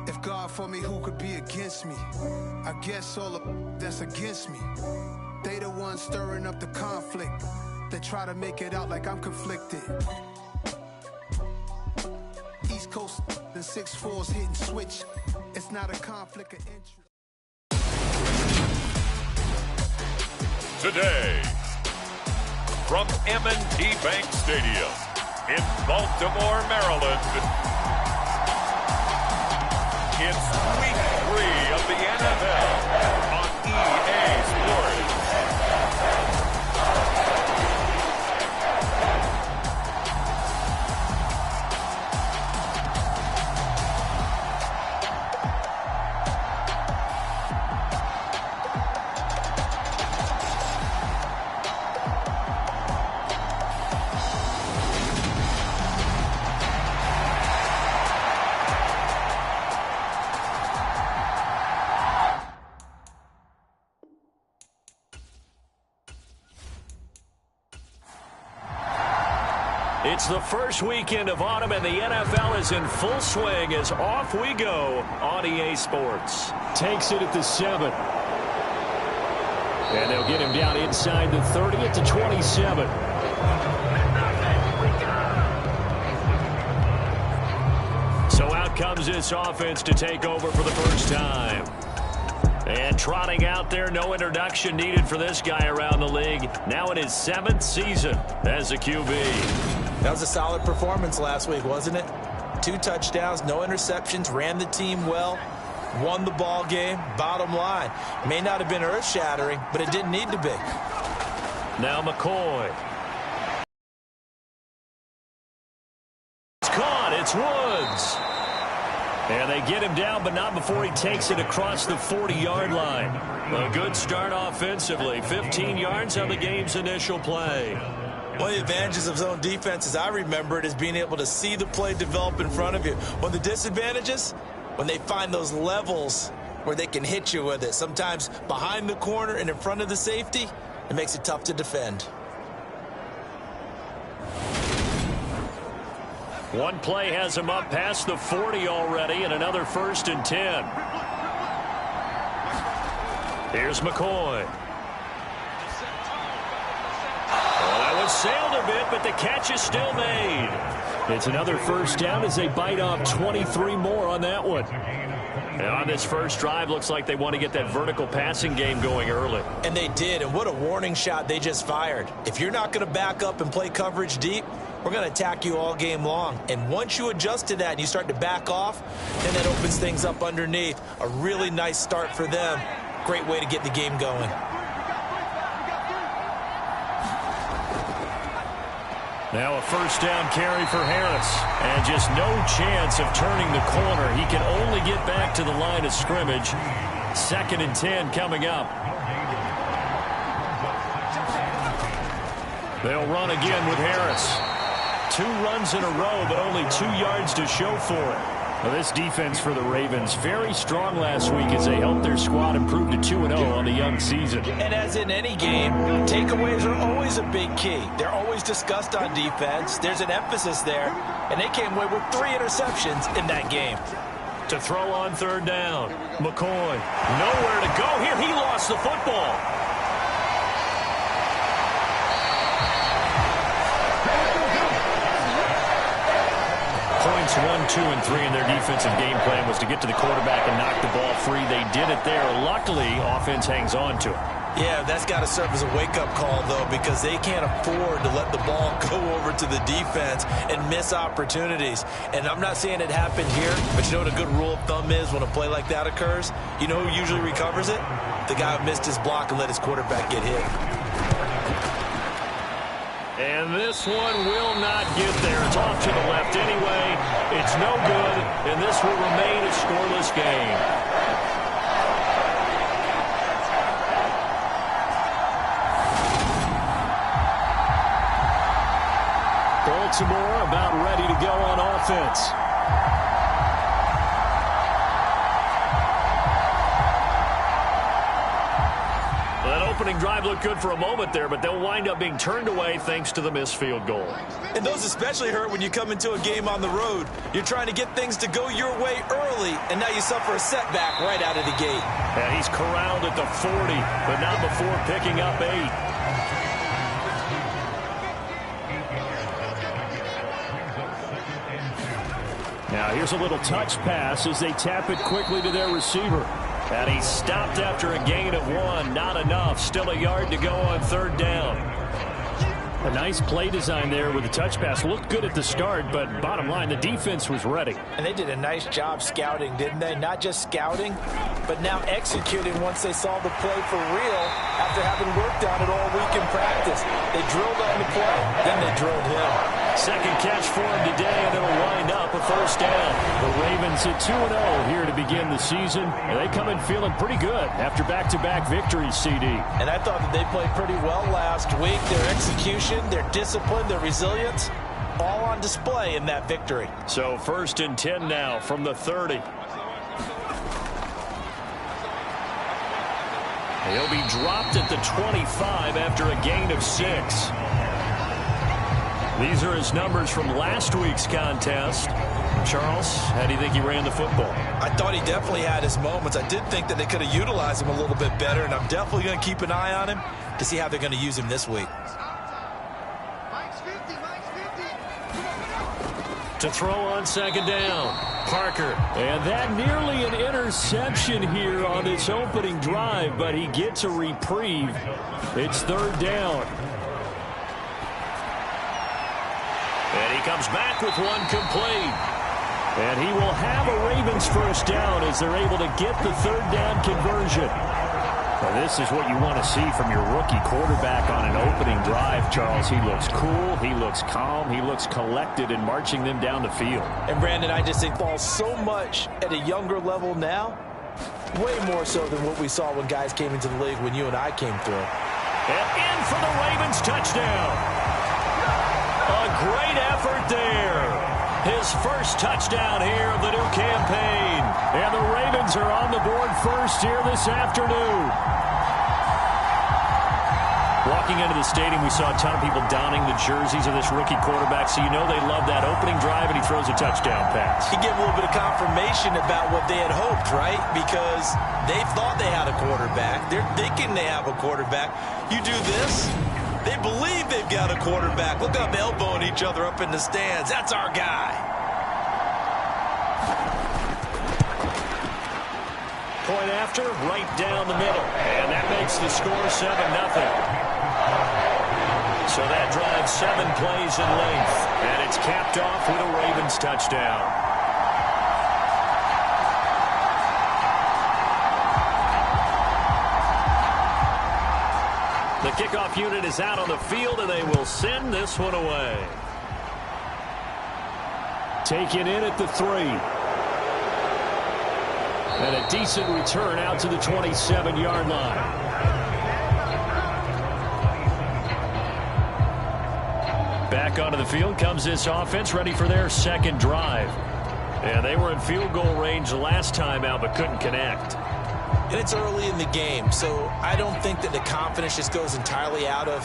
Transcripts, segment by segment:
If God for me, who could be against me? I guess all the that's against me. They the ones stirring up the conflict. They try to make it out like I'm conflicted. East Coast and 6'4's hitting switch. It's not a conflict of interest. Today, from M&T Bank Stadium in Baltimore, Maryland, it's Week 3 of the NFL on EA Sports. It's the first weekend of autumn, and the NFL is in full swing as off we go on EA Sports. Takes it at the 7. And they'll get him down inside the 30 at the 27. So out comes this offense to take over for the first time. And trotting out there, no introduction needed for this guy around the league. Now in his 7th season as a QB. That was a solid performance last week, wasn't it? 2 touchdowns, no interceptions, ran the team well, won the ball game. Bottom line, may not have been earth-shattering, but it didn't need to be. Now McCoy. It's caught. It's Woods. And they get him down, but not before he takes it across the 40-yard line. A good start offensively. 15 yards on the game's initial play. One of the advantages of zone defense, as I remember it, is being able to see the play develop in front of you. One of the disadvantages, when they find those levels where they can hit you with it, sometimes behind the corner and in front of the safety, it makes it tough to defend. One play has him up past the 40 already, and another 1st and 10. Here's McCoy. Sailed a bit, but the catch is still made. It's another first down as they bite off 23 more on that one. And on this first drive, looks like they want to get that vertical passing game going early. And they did, and what a warning shot they just fired. If you're not going to back up and play coverage deep, we're going to attack you all game long. And once you adjust to that and you start to back off, then that opens things up underneath. A really nice start for them. Great way to get the game going. Now a first down carry for Harris. And just no chance of turning the corner. He can only get back to the line of scrimmage. 2nd and 10 coming up. They'll run again with Harris. 2 runs in a row, but only 2 yards to show for it. Well, this defense for the Ravens, very strong last week as they helped their squad improve to 2-0 on the young season. And as in any game, takeaways are always a big key. They're always discussed on defense. There's an emphasis there, and they came away with 3 interceptions in that game. To throw on 3rd down, McCoy. Nowhere to go here. He lost the football. Points 1, 2, and 3 in their defensive game plan was to get to the quarterback and knock the ball free. They did it there. Luckily, offense hangs on to it. Yeah, that's got to serve as a wake-up call, though, because they can't afford to let the ball go over to the defense and miss opportunities. And I'm not saying it happened here, but you know what a good rule of thumb is when a play like that occurs? You know who usually recovers it? The guy who missed his block and let his quarterback get hit. And this one will not get there. It's off to the left anyway. It's no good, and this will remain a scoreless game. Baltimore about ready to go on offense. An opening drive looked good for a moment there, but they'll wind up being turned away thanks to the missed field goal. And those especially hurt when you come into a game on the road. You're trying to get things to go your way early, and now you suffer a setback right out of the gate. And he's corralled at the 40, but not before picking up 8. Now here's a little touch pass as they tap it quickly to their receiver. And he stopped after a gain of 1. Not enough. Still a yard to go on 3rd down. A nice play design there with the touch pass. Looked good at the start, but bottom line, the defense was ready. And they did a nice job scouting, didn't they? Not just scouting, but now executing once they saw the play for real after having worked on it all week in practice. They drilled on the play, then they drilled him. Second catch for him today, and it'll wind up a 1st down. The Ravens at 2-0 here to begin the season. And they come in feeling pretty good after back-to-back victories, CD. And I thought that they played pretty well last week. Their execution, their discipline, their resilience, all on display in that victory. So 1st and 10 now from the 30. He'll be dropped at the 25 after a gain of 6. These are his numbers from last week's contest. Charles, how do you think he ran the football? I thought he definitely had his moments. I did think that they could have utilized him a little bit better, and I'm definitely going to keep an eye on him to see how they're going to use him this week. To throw on 2nd down, Parker. And that nearly an interception here on this opening drive, but he gets a reprieve. It's 3rd down. And he comes back with 1 complete. And he will have a Ravens 1st down as they're able to get the 3rd down conversion. Well, this is what you want to see from your rookie quarterback on an opening drive, Charles. He looks cool, he looks calm, he looks collected in marching them down the field. And, Brandon, I just think falls so much at a younger level now, way more so than what we saw when guys came into the league when you and I came through. And in for the Ravens touchdown. A great effort there. His 1st touchdown here of the new campaign. And the Ravens are on the board first here this afternoon. Walking into the stadium, we saw a ton of people donning the jerseys of this rookie quarterback, so you know they love that opening drive, and he throws a touchdown pass. He gave a little bit of confirmation about what they had hoped, right? Because they thought they had a quarterback. They're thinking they have a quarterback. You do this, they believe they've got a quarterback. Look up, elbowing each other up in the stands. That's our guy. Point after, right down the middle. And that makes the score 7-0. So that drives 7 plays in length. And it's capped off with a Ravens touchdown. The kickoff unit is out on the field, and they will send this one away. Taken in at the 3. And a decent return out to the 27-yard line. Back onto the field comes this offense, ready for their 2nd drive. And they were in field goal range last time out, but couldn't connect. And it's early in the game, so I don't think that the confidence just goes entirely out of,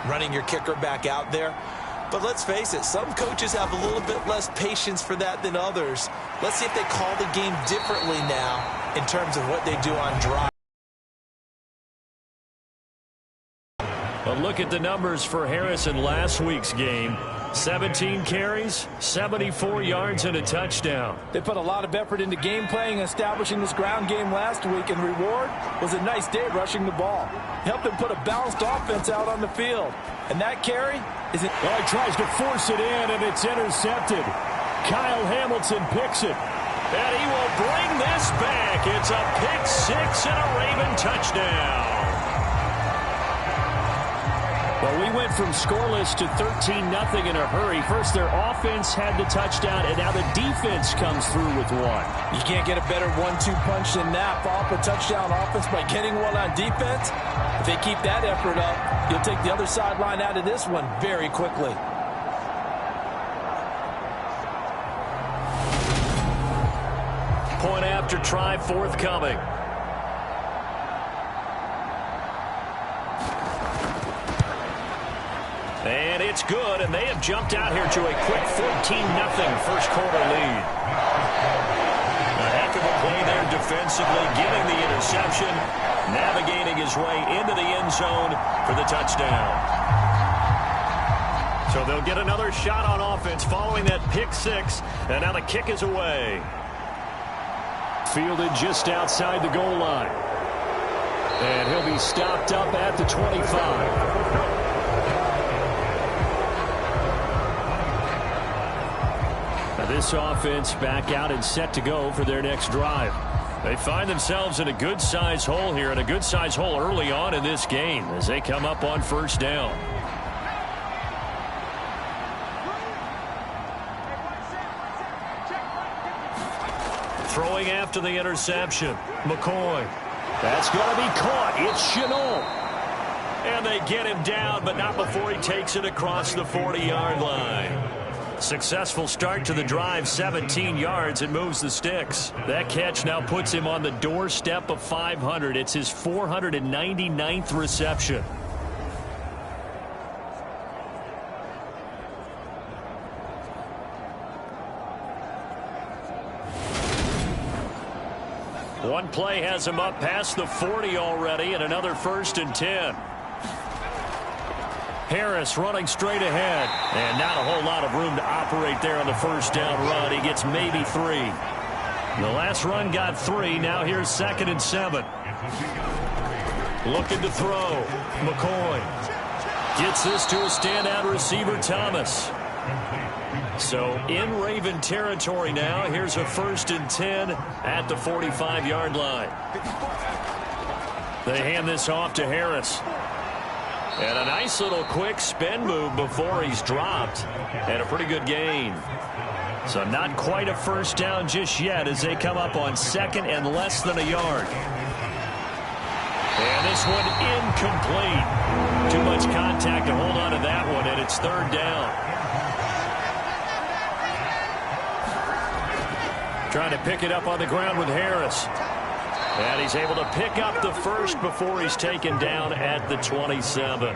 running your kicker back out there. But let's face it, some coaches have a little bit less patience for that than others. Let's see if they call the game differently now in terms of what they do on drive. But look at the numbers for Harris in last week's game. 17 carries, 74 yards, and a touchdown. They put a lot of effort into game playing and establishing this ground game last week, and the reward was a nice day rushing the ball. Helped them put a balanced offense out on the field. And that carry is it. Well, he tries to force it in, and it's intercepted. Kyle Hamilton picks it. And he will bring this back. It's a pick 6 and a Raven touchdown. Well, we went from scoreless to 13-0 in a hurry. First, their offense had the touchdown, and now the defense comes through with one. You can't get a better 1-2 punch than that. Follow up a touchdown offense by getting one on defense. If they keep that effort up, you'll take the other sideline out of this one very quickly. Point after try forthcoming. And it's good, and they have jumped out here to a quick 14-0 first quarter lead. A heck of a play there defensively, getting the interception, navigating his way into the end zone for the touchdown. So they'll get another shot on offense following that pick six, and now the kick is away. Fielded just outside the goal line. And he'll be stopped up at the 25. This offense back out and set to go for their next drive. They find themselves in a good-size hole here, and a good-size hole early on in this game as they come up on first down. Throwing after the interception. McCoy. That's going to be caught. It's Chenault. And they get him down, but not before he takes it across the 40-yard line. Successful start to the drive, 17 yards, and moves the sticks. That catch now puts him on the doorstep of 500. It's his 499th reception. One play has him up past the 40 already, and another 1st and 10. Harris running straight ahead, and not a whole lot of room to operate there on the first down run. He gets maybe 3. The last run got 3. Now here's 2nd and 7. Looking to throw. McCoy gets this to a standout receiver, Thomas. So in Raven territory now. Here's a 1st and 10 at the 45-yard line. They hand this off to Harris. And a nice little quick spin move before he's dropped. And a pretty good gain. So not quite a first down just yet as they come up on 2nd and less than a yard. And this one incomplete. Too much contact to hold on to that one, and it's 3rd down. Trying to pick it up on the ground with Harris. And he's able to pick up the first before he's taken down at the 27.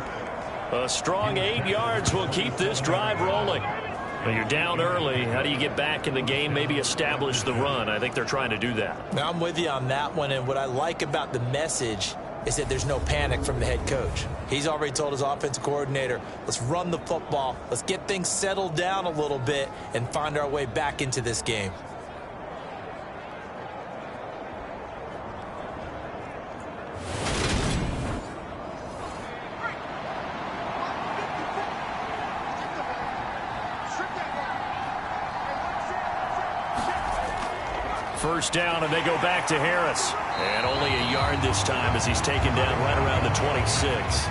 A strong 8 yards will keep this drive rolling. When you're down early, how do you get back in the game, maybe establish the run? I think they're trying to do that. Now, I'm with you on that one, and what I like about the message is that there's no panic from the head coach. He's already told his offensive coordinator, let's run the football, let's get things settled down a little bit and find our way back into this game. First down, and they go back to Harris. And only a yard this time as he's taken down right around the 26.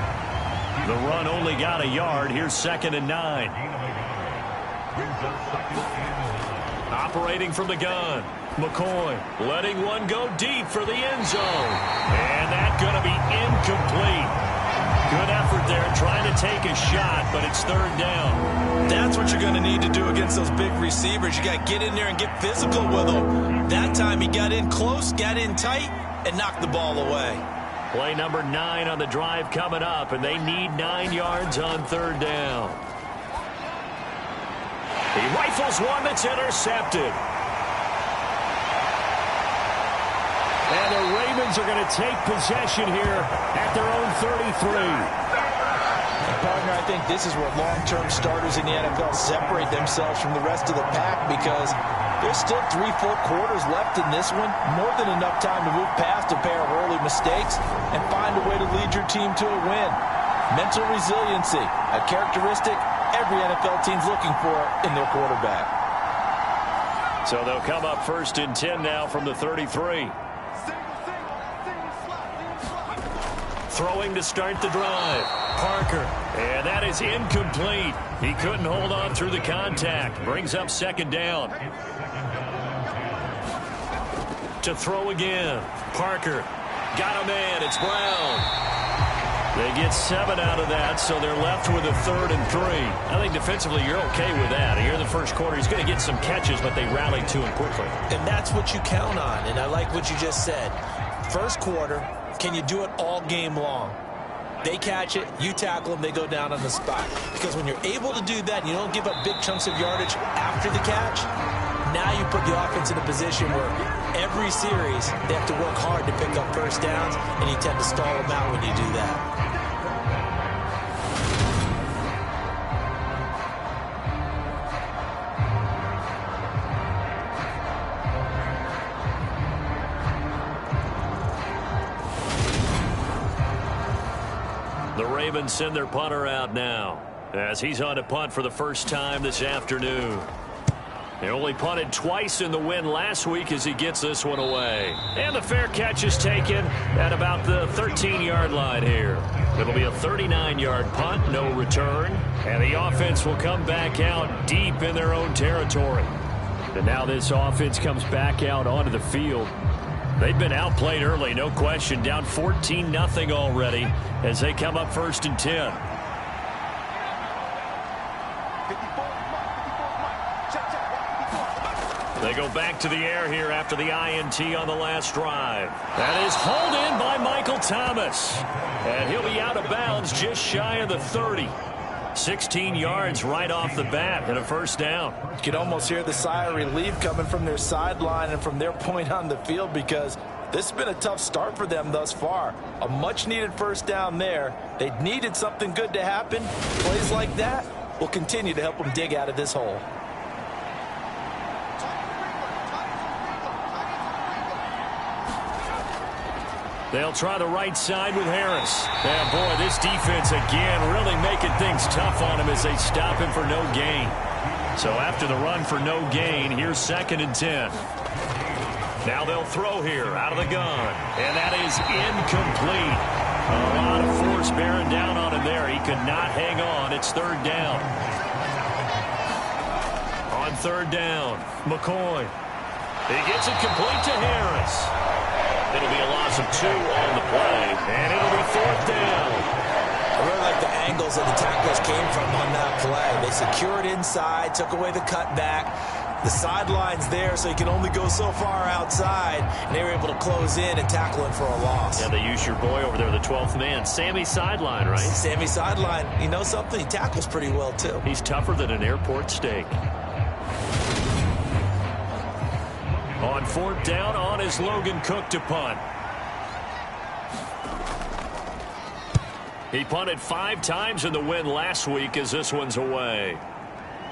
The run only got a yard. Here's 2nd and 9. Operating from the gun. McCoy letting one go deep for the end zone. And that's going to be incomplete. Good effort there trying to take a shot, but it's 3rd down. That's what you're going to need to do against those big receivers. You got to get in there and get physical with them. That time he got in close, got in tight, and knocked the ball away. Play number 9 on the drive coming up, and they need 9 yards on 3rd down. He rifles one that's intercepted. And the Ravens are going to take possession here at their own 33. Partner, I think this is where long-term starters in the NFL separate themselves from the rest of the pack because there's still 3 full quarters left in this one. More than enough time to move past a pair of early mistakes and find a way to lead your team to a win. Mental resiliency, a characteristic every NFL team's looking for in their quarterback. So they'll come up 1st and 10 now from the 33. Throwing to start the drive. Parker. And that is incomplete. He couldn't hold on through the contact. Brings up 2nd down. To throw again. Parker. Got a man. It's Brown. They get 7 out of that, so they're left with a 3rd and 3. I think defensively you're okay with that. Here in the first quarter, he's going to get some catches, but they rallied to him quickly. And that's what you count on, and I like what you just said. First quarter, can you do it all game long? They catch it, you tackle them, they go down on the spot. Because when you're able to do that, and you don't give up big chunks of yardage after the catch, now you put the offense in a position where every series they have to work hard to pick up first downs, and you tend to stall them out when you do that. The Ravens send their punter out now as he's on to punt for the first time this afternoon. He only punted twice in the win last week as he gets this one away. And the fair catch is taken at about the 13-yard line here. It'll be a 39-yard punt, no return. And the offense will come back out deep in their own territory. And now this offense comes back out onto the field. They've been outplayed early, no question. Down 14-0 already as they come up 1st and 10. They go back to the air here after the INT on the last drive. That is hauled in by Michael Thomas. And he'll be out of bounds just shy of the 30. 16 yards right off the bat and a first down. You can almost hear the sigh of relief coming from their sideline and from their point on the field, because this has been a tough start for them thus far. A much-needed first down there. They needed something good to happen. Plays like that will continue to help them dig out of this hole. They'll try the right side with Harris. And boy, this defense again really making things tough on him as they stop him for no gain. So after the run for no gain, here's 2nd and 10. Now they'll throw here out of the gun. And that is incomplete. A lot of force bearing down on him there. He could not hang on. It's 3rd down. On 3rd down, McCoy. He gets it complete to Harris. It'll be a loss of 2 on the play, and it'll be 4th down. I really like the angles that the tacklers came from on that play. They secured inside, took away the cutback. The sideline's there, so you can only go so far outside, and they were able to close in and tackle him for a loss. Yeah, they used your boy over there, the 12th man, Sammy Sideline, right? Sammy Sideline. You know something? He tackles pretty well, too. He's tougher than an airport steak. On 4th down, on is Logan Cook to punt. He punted 5 times in the win last week as this one's away.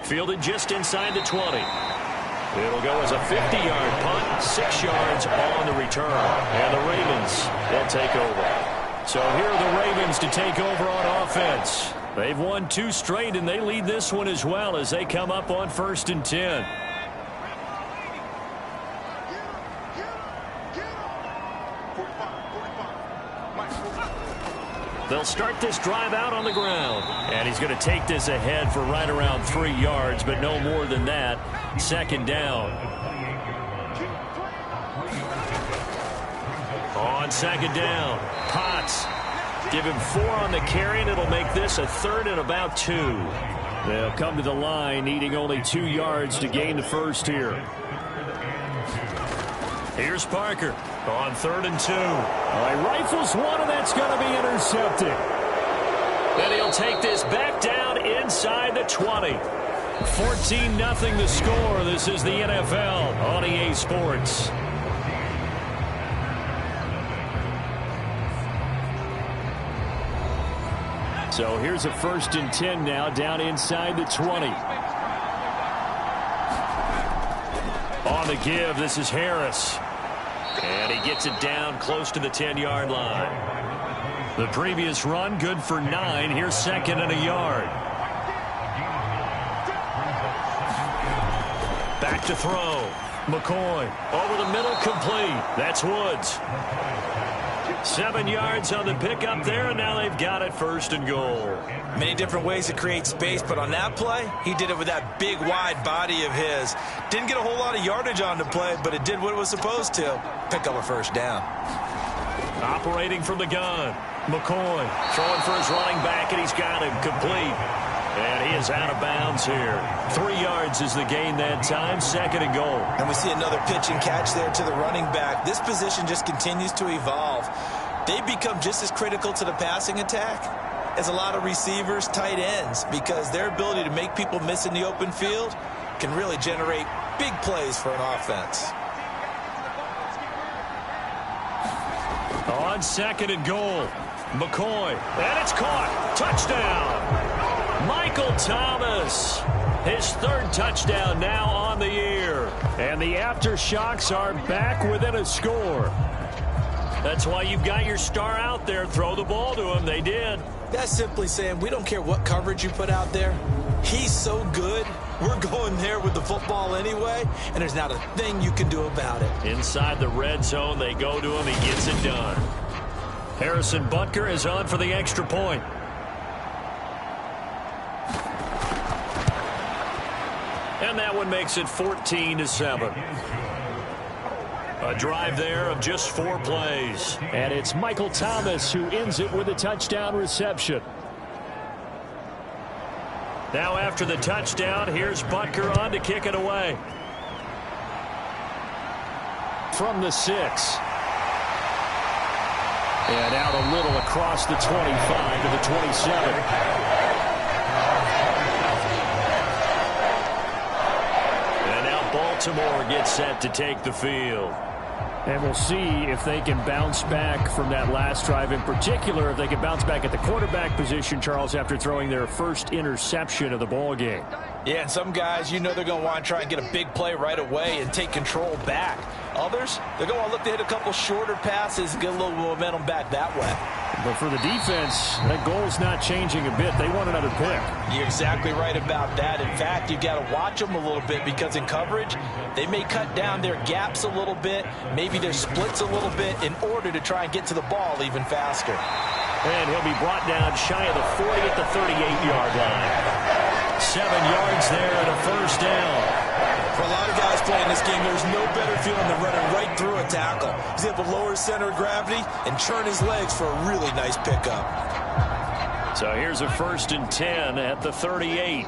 Fielded just inside the 20. It'll go as a 50-yard punt, 6 yards on the return. And the Ravens, they'll take over. So here are the Ravens to take over on offense. They've won 2 straight, and they lead this one as well as they come up on 1st and 10. They'll start this drive out on the ground. And he's going to take this ahead for right around 3 yards, but no more than that. 2nd down. On 2nd down, Potts. Give him 4 on the carry, and it'll make this a 3rd and about 2. They'll come to the line, needing only 2 yards to gain the first here. Here's Parker on 3rd and 2. He rifles one, and that's going to be intercepted. Then he'll take this back down inside the 20. 14-0 the score. This is the NFL on EA Sports. So here's a 1st and 10 now, down inside the 20. On the give, this is Harris. And he gets it down close to the 10-yard line. The previous run, good for 9. Here's 2nd and a yard. Back to throw. McCoy over the middle, complete. That's Woods. 7 yards on the pickup there, and now they've got it 1st and goal. Many different ways to create space, but on that play, he did it with that big, wide body of his. Didn't get a whole lot of yardage on the play, but it did what it was supposed to. Pick up a 1st down. Operating from the gun. McCoy throwing for his running back, and he's got him complete. And he is out of bounds here. 3 yards is the gain that time. 2nd and goal. And we see another pitch and catch there to the running back. This position just continues to evolve. they become just as critical to the passing attack as a lot of receivers, tight ends, because their ability to make people miss in the open field can really generate big plays for an offense. On 2nd and goal, McCoy, and it's caught. Touchdown. Michael Thomas, his 3rd touchdown now on the year. And the aftershocks are back within a score. That's why you've got your star out there. Throw the ball to him. They did. That's simply saying we don't care what coverage you put out there. He's so good. We're going there with the football anyway, and there's not a thing you can do about it. Inside the red zone, they go to him. He gets it done. Harrison Butker is on for the extra point. And that one makes it 14-7. A drive there of just 4 plays. And it's Michael Thomas who ends it with a touchdown reception. Now after the touchdown, here's Butker on to kick it away. From the 6. And out a little across the 25 to the 27. And now Baltimore gets set to take the field. And we'll see if they can bounce back from that last drive, in particular if they can bounce back at the quarterback position, Charles, after throwing their first interception of the ball game. Yeah, and some guys, you know they're going to want to try and get a big play right away and take control back. Others, they're going to look to hit a couple shorter passes and get a little momentum back that way. But for the defense, that goal's not changing a bit. They want another pick. You're exactly right about that. In fact, you've got to watch them a little bit because in coverage, they may cut down their gaps a little bit, maybe their splits a little bit in order to try and get to the ball even faster. And he'll be brought down shy of the 40 at the 38-yard line. 7 yards there and a first down. For a lot of guys playing this game, there's no better feeling than running right through a tackle. He's able to lower his center of gravity and churn his legs for a really nice pickup. So here's a 1st and 10 at the 38.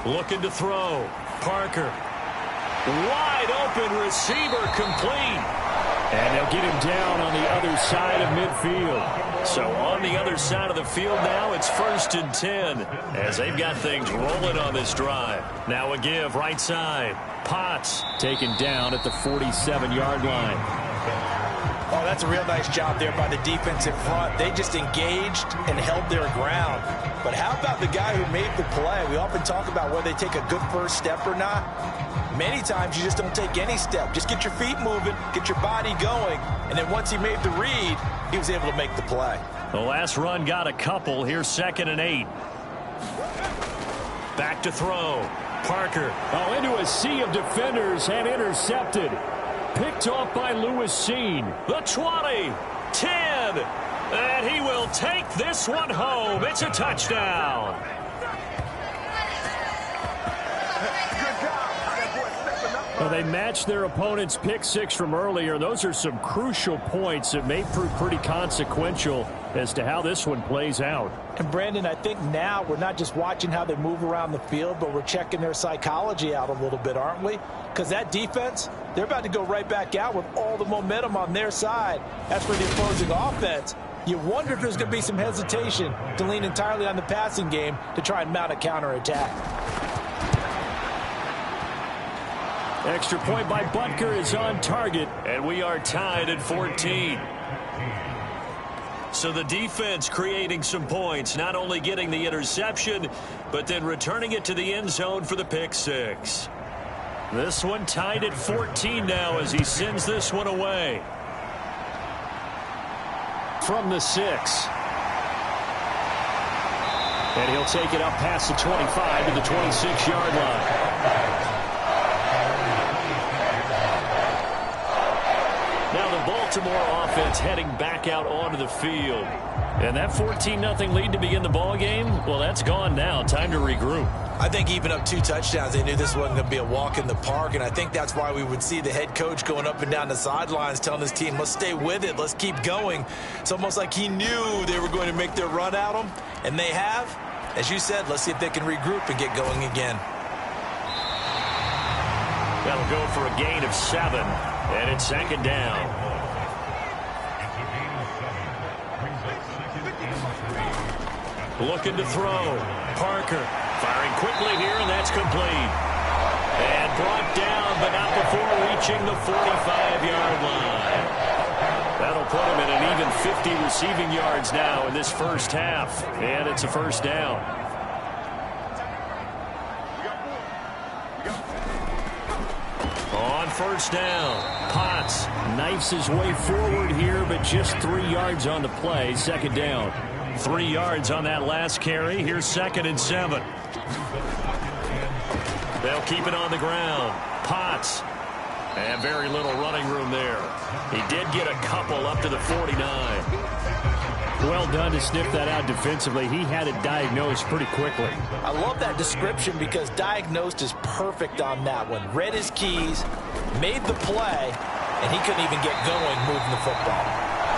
Looking to throw. Parker. Wide open receiver complete. And they'll get him down on the other side of midfield. So on the other side of the field now, it's 1st and 10 as they've got things rolling on this drive. Now a give right side. Potts taken down at the 47-yard line. Oh, that's a real nice job there by the defense in front. They just engaged and held their ground. But how about the guy who made the play? We often talk about whether they take a good first step or not. Many times you just don't take any step. Just get your feet moving, get your body going, and then once he made the read, he was able to make the play. The last run got a couple. Here's 2nd and 8. Back to throw. Parker. Oh, into a sea of defenders and intercepted. Picked off by Lewis Seen. The 20, 10, and he will take this one home. It's a touchdown. Well, they matched their opponent's pick 6 from earlier. Those are some crucial points that may prove pretty consequential as to how this one plays out. And, Brandon, I think now we're not just watching how they move around the field, but we're checking their psychology out a little bit, aren't we? Because that defense, they're about to go right back out with all the momentum on their side. As for the opposing offense, you wonder if there's going to be some hesitation to lean entirely on the passing game to try and mount a counterattack. Extra point by Butker is on target, and we are tied at 14. So the defense creating some points, not only getting the interception, but then returning it to the end zone for the pick 6. This one tied at 14 now as he sends this one away. From the 6. And he'll take it up past the 25 to the 26-yard line. Now the Baltimore offense heading back out onto the field. And that 14-0 lead to begin the ball game, well, that's gone now. Time to regroup. I think even up 2 touchdowns, they knew this wasn't going to be a walk in the park, and I think that's why we would see the head coach going up and down the sidelines telling his team, let's stay with it, let's keep going. It's almost like he knew they were going to make their run at him, and they have. As you said, let's see if they can regroup and get going again. That'll go for a gain of 7, and it's 2nd down. Looking to throw. Parker firing quickly here, and that's complete. And brought down, but not before reaching the 45-yard line. That'll put him at an even 50 receiving yards now in this first half. And it's a first down. On first down, Potts knifes his way forward here, but just 3 yards on the play. Second down. 3 yards on that last carry. Here's 2nd and 7. They'll keep it on the ground. Potts. And very little running room there. He did get a couple up to the 49. Well done to sniff that out defensively. He had it diagnosed pretty quickly. I love that description because diagnosed is perfect on that one. Read his keys, made the play, and he couldn't even get going moving the football.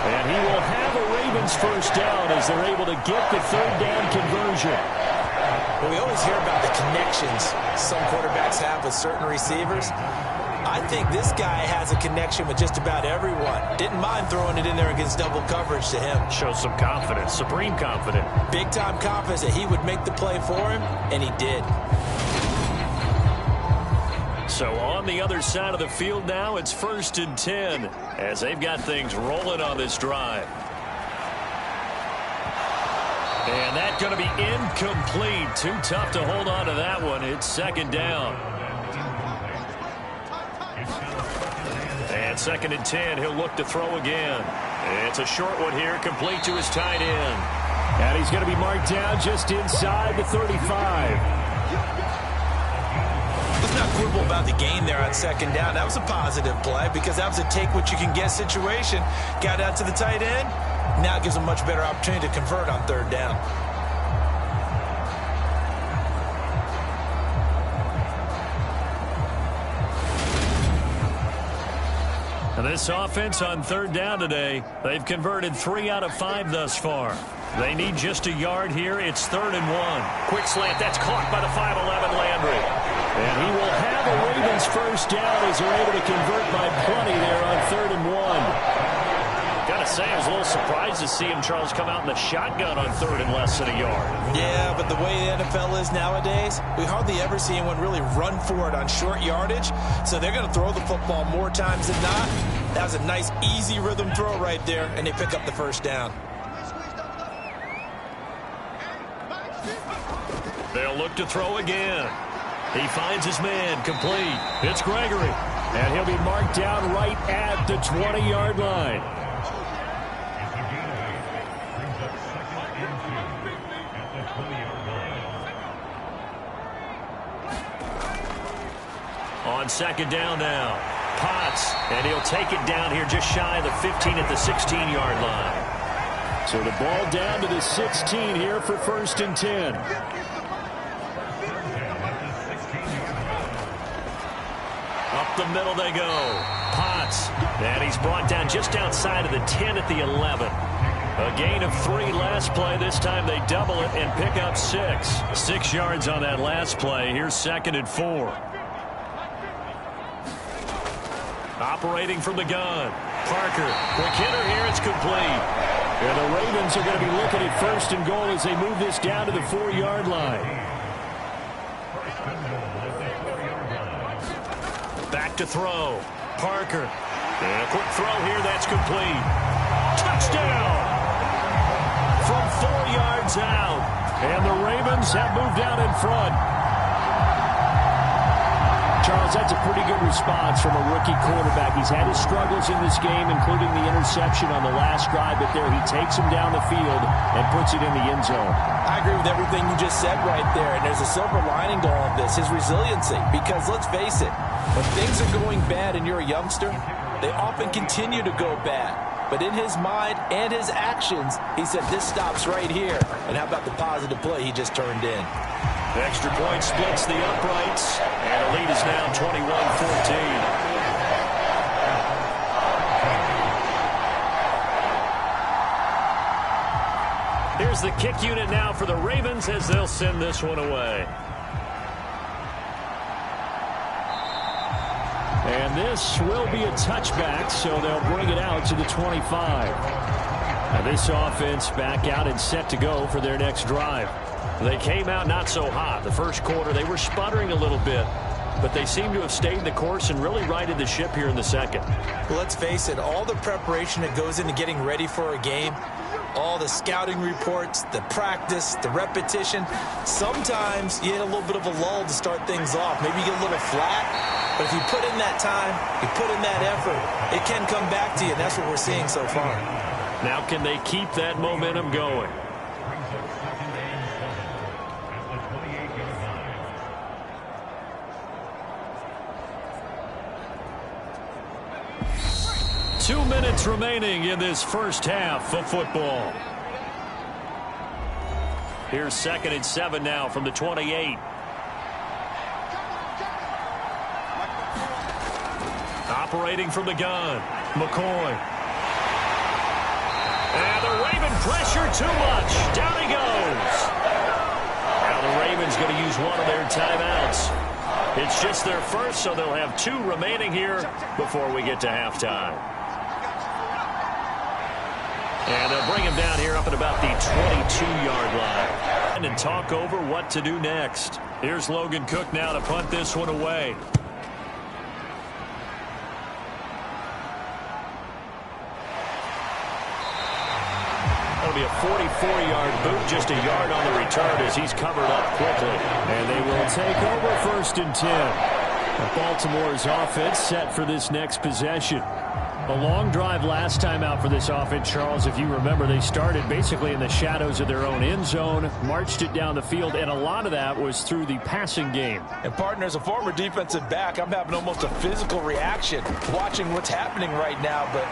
And he will have a Ravens first down as they're able to get the third down conversion. Well, we always hear about the connections some quarterbacks have with certain receivers. I think this guy has a connection with just about everyone. Didn't mind throwing it in there against double coverage to him. Shows some confidence, supreme confidence. Big-time confidence that he would make the play for him, and he did. So on the other side of the field now, it's 1st and 10 as they've got things rolling on this drive. And that's going to be incomplete. Too tough to hold on to that one. It's 2nd down. And 2nd and 10, he'll look to throw again. It's a short one here, complete to his tight end. And he's going to be marked down just inside the 35. Let's not quibble about the gain there on 2nd down. That was a positive play because that was a take-what-you-can-get situation. Got out to the tight end. Now it gives him a much better opportunity to convert on 3rd down. And this offense on 3rd down today, they've converted 3 out of 5 thus far. They need just a yard here. It's 3rd and 1. Quick slant. That's caught by the 5'11 Landry. And he will have a Ravens first down as they're able to convert by plenty there on 3rd and 1. Got to say, I was a little surprised to see him, Charles, come out in the shotgun on 3rd and less than a yard. Yeah, but the way the NFL is nowadays, we hardly ever see anyone really run for it on short yardage. So they're going to throw the football more times than not. That was a nice, easy rhythm throw right there, and they pick up the first down. They'll look to throw again. He finds his man, complete. It's Gregory. And he'll be marked down right at the 20-yard line. On 2nd down now. Potts, and he'll take it down here just shy of the 15 at the 16-yard line. So the ball down to the 16 here for 1st and 10. Up the middle they go. Potts, and he's brought down just outside of the 10 at the 11. A gain of 3 last play. This time they double it and pick up 6. 6 yards on that last play. Here's 2nd and 4. Operating from the gun. Parker, quick hitter here, it's complete. And the Ravens are going to be looking at 1st and goal as they move this down to the 4-yard line. Back to throw. Parker. And a quick throw here, that's complete. Touchdown! From 4 yards out. And the Ravens have moved out in front. Charles, that's a pretty good response from a rookie quarterback. He's had his struggles in this game, including the interception on the last drive, but there he takes him down the field and puts it in the end zone. I agree with everything you just said right there, and there's a silver lining to all of this, his resiliency, because let's face it, when things are going bad and you're a youngster, they often continue to go bad. But in his mind and his actions, he said, this stops right here. And how about the positive play he just turned in? The extra point splits the uprights, and the lead is now 21-14. Here's the kick unit now for the Ravens as they'll send this one away. And this will be a touchback, so they'll bring it out to the 25. Now this offense back out and set to go for their next drive. They came out not so hot. The first quarter, they were sputtering a little bit, but they seem to have stayed the course and really righted the ship here in the second. Well, let's face it, all the preparation that goes into getting ready for a game, all the scouting reports, the practice, the repetition, sometimes you hit a little bit of a lull to start things off. Maybe you get a little flat, but if you put in that time, you put in that effort, it can come back to you, and that's what we're seeing so far. Now can they keep that momentum going? Two minutes remaining in this first half of football. Here's 2nd and 7 now from the 28. Operating from the gun, McCoy. And the Raven pressure too much. Down he goes. Now the Ravens going to use one of their timeouts. It's just their first, so they'll have 2 remaining here before we get to halftime. And they'll bring him down here up at about the 22-yard line. And talk over what to do next. Here's Logan Cook now to punt this one away. That'll be a 44-yard boot, just a yard on the return as he's covered up quickly. And they will take over 1st and 10. Baltimore's offense set for this next possession. A long drive last time out for this offense, Charles. If you remember, they started basically in the shadows of their own end zone, marched it down the field, and a lot of that was through the passing game. And, partner, as a former defensive back, I'm having almost a physical reaction watching what's happening right now. But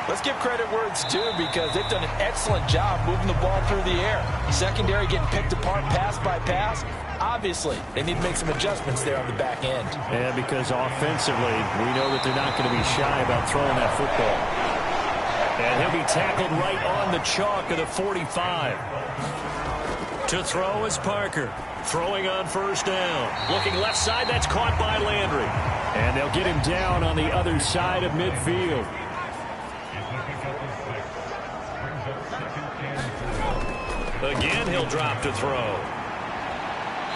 let's give credit where it's due because they've done an excellent job moving the ball through the air. Secondary getting picked apart pass by pass. Obviously, they need to make some adjustments there on the back end. And because offensively, we know that they're not going to be shy about throwing that football. And he'll be tackled right on the chalk of the 45. To throw is Parker. Throwing on 1st down. Looking left side, that's caught by Landry. And they'll get him down on the other side of midfield. Again, he'll drop to throw.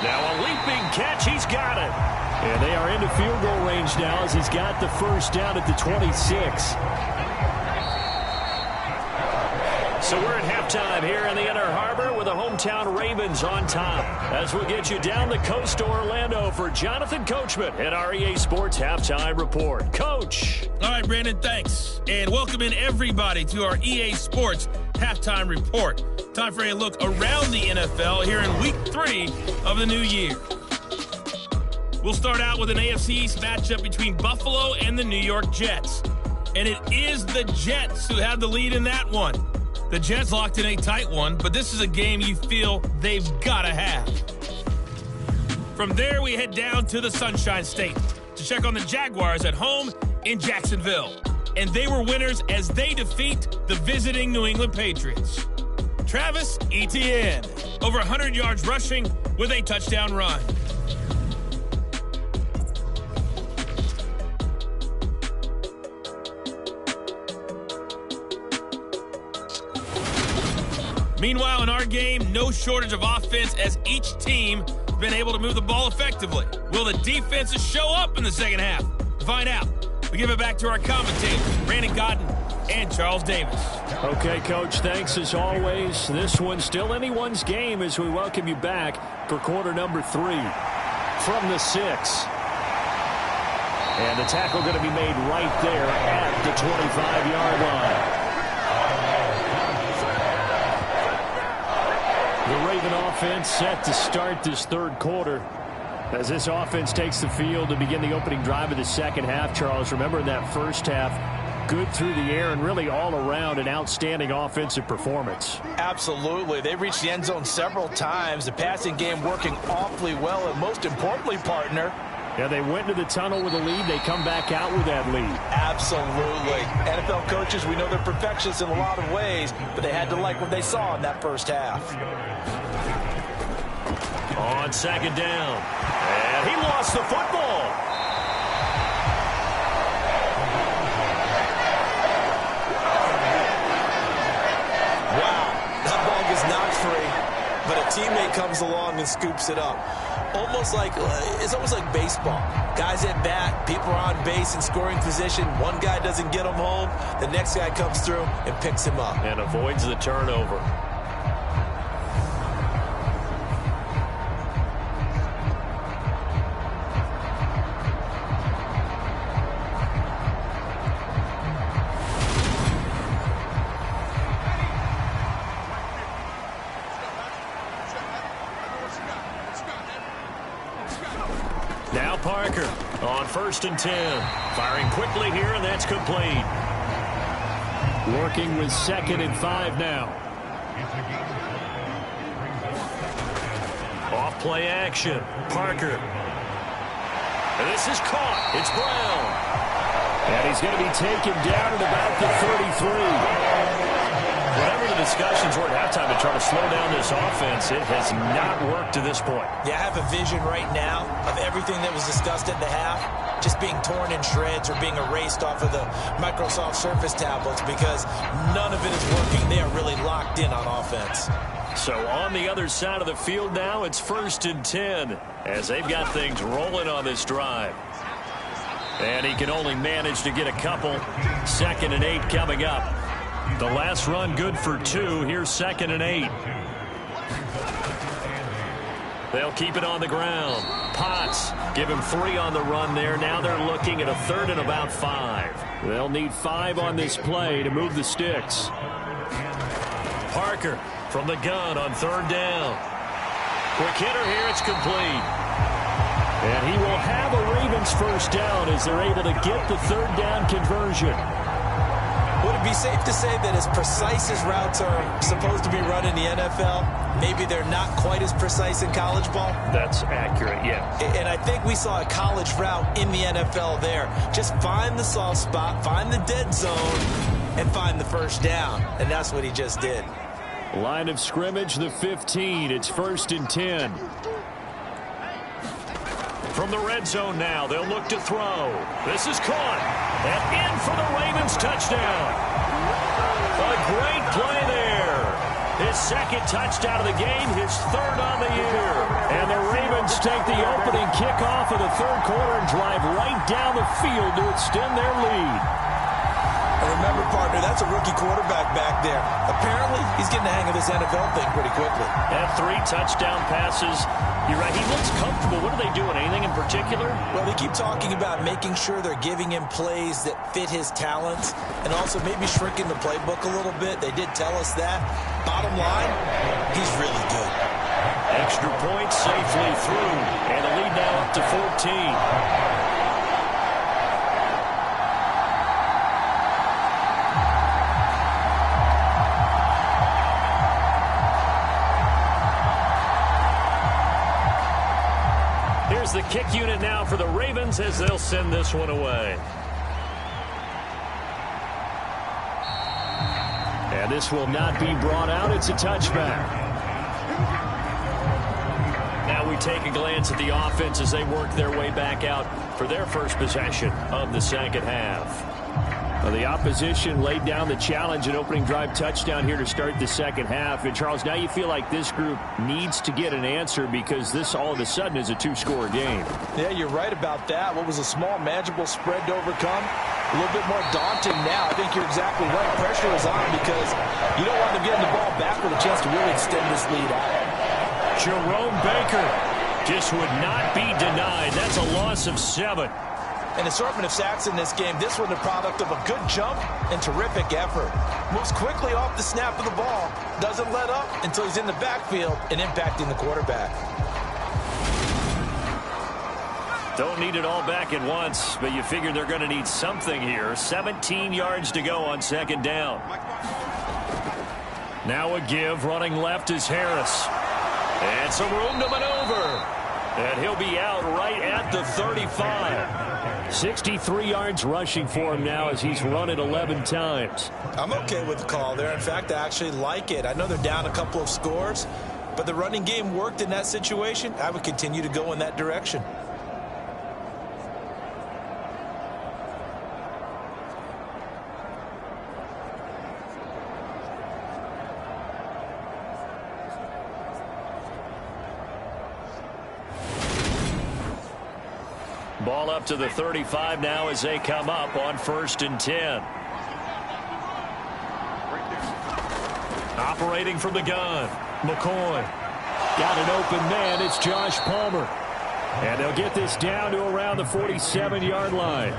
Now a leaping catch, he's got it. And they are into field goal range now as he's got the 1st down at the 26. So we're at halftime here in the Inner Harbor with the hometown Ravens on top. As we'll get you down the coast to Orlando for Jonathan Coachman at our EA Sports Halftime Report. Coach. All right, Brandon, thanks. And welcome in everybody to our EA Sports Halftime Report. Time for a look around the NFL here in Week 3 of the new year. We'll start out with an AFC East matchup between Buffalo and the New York Jets. And it is the Jets who have the lead in that one. The Jets locked in a tight one, but this is a game you feel they've got to have. From there, we head down to the Sunshine State to check on the Jaguars at home in Jacksonville. And they were winners as they defeat the visiting New England Patriots. Travis Etienne, over 100 yards rushing with a touchdown run. Meanwhile, in our game, no shortage of offense as each team has been able to move the ball effectively. Will the defenses show up in the second half? To find out, we give it back to our commentators, Brandon Godden and Charles Davis. Okay, Coach, thanks as always. This one's still anyone's game as we welcome you back for quarter number 3 from the 6. And the tackle going to be made right there at the 25-yard line. The Raven offense set to start this 3rd quarter. As this offense takes the field to begin the opening drive of the second half, Charles, remember in that first half, good through the air and really all around an outstanding offensive performance. Absolutely. They reached the end zone several times. The passing game working awfully well, and most importantly, partner, yeah, they went into the tunnel with a lead. They come back out with that lead. Absolutely. NFL coaches, we know they're perfectionists in a lot of ways, but they had to like what they saw in that first half. On 2nd down. And he lost the football. teammate comes along and scoops it up. It's almost like baseball. Guys at bat, people are on base in scoring position. One guy doesn't get him home. The next guy comes through and picks him up. And avoids the turnover. Now Parker on 1st and 10. Firing quickly here, and that's complete. Working with 2nd and 5 now. Off play action. Parker. And this is caught. It's Brown. And he's going to be taken down at about the 33. Whatever the discussions were at halftime to try to slow down this offense, it has not worked to this point. Yeah, I have a vision right now of everything that was discussed at the half just being torn in shreds or being erased off of the Microsoft Surface tablets because none of it is working. They are really locked in on offense. So on the other side of the field now, it's 1st and 10 as they've got things rolling on this drive. And he can only manage to get a couple. 2nd and 8 coming up. The last run good for 2. Here's 2nd and 8. They'll keep it on the ground. Potts give him 3 on the run there. Now they're looking at a 3rd and about 5. They'll need 5 on this play to move the sticks. Parker from the gun on 3rd down. Quick hitter here. It's complete. And he will have a Ravens 1st down as they're able to get the 3rd down conversion. Would it be safe to say that as precise as routes are supposed to be run in the NFL, maybe they're not quite as precise in college ball? That's accurate, yeah. And I think we saw a college route in the NFL there. Just find the soft spot, find the dead zone, and find the 1st down. And that's what he just did. Line of scrimmage, the 15. It's 1st and 10. From the red zone now, they'll look to throw. This is caught. And in for the Ravens touchdown. A great play there. His 2nd touchdown of the game, his 3rd on the year. And the Ravens take the opening kickoff of the 3rd quarter and drive right down the field to extend their lead. And remember, partner, that's a rookie quarterback back there. Apparently, he's getting the hang of this NFL thing pretty quickly. And 3 touchdown passes. You're right, he looks comfortable. What are they doing? Anything in particular? Well, they keep talking about making sure they're giving him plays that fit his talents and also maybe shrinking the playbook a little bit. They did tell us that. Bottom line, he's really good. Extra point safely through. And the lead now up to 14. The kick unit now for the Ravens as they'll send this one away. And this will not be brought out. It's a touchback. Now we take a glance at the offense as they work their way back out for their first possession of the 2nd half. Well, the opposition laid down the challenge and opening drive touchdown here to start the 2nd half. And, Charles, now you feel like this group needs to get an answer because this all of a sudden is a 2-score game. Yeah, you're right about that. What was a small, manageable spread to overcome, a little bit more daunting now. I think you're exactly right. Pressure is on because you don't want them getting the ball back with a chance to really extend this lead out. Jerome Baker just would not be denied. That's a loss of 7. An assortment of sacks in this game. This one the product of a good jump and terrific effort. Moves quickly off the snap of the ball. Doesn't let up until he's in the backfield and impacting the quarterback. Don't need it all back at once, but you figure they're going to need something here. 17 yards to go on 2nd down. Now a give. Running left is Harris. And some room to maneuver. And he'll be out right at the 35. 63 yards rushing for him now as he's run it 11 times. I'm okay with the call there. In fact, I actually like it. I know they're down a couple of scores, but the running game worked in that situation. I would continue to go in that direction. Ball up to the 35 now as they come up on 1st and 10. Operating from the gun, McCoy. Got an open man. It's Josh Palmer. And they'll get this down to around the 47-yard line.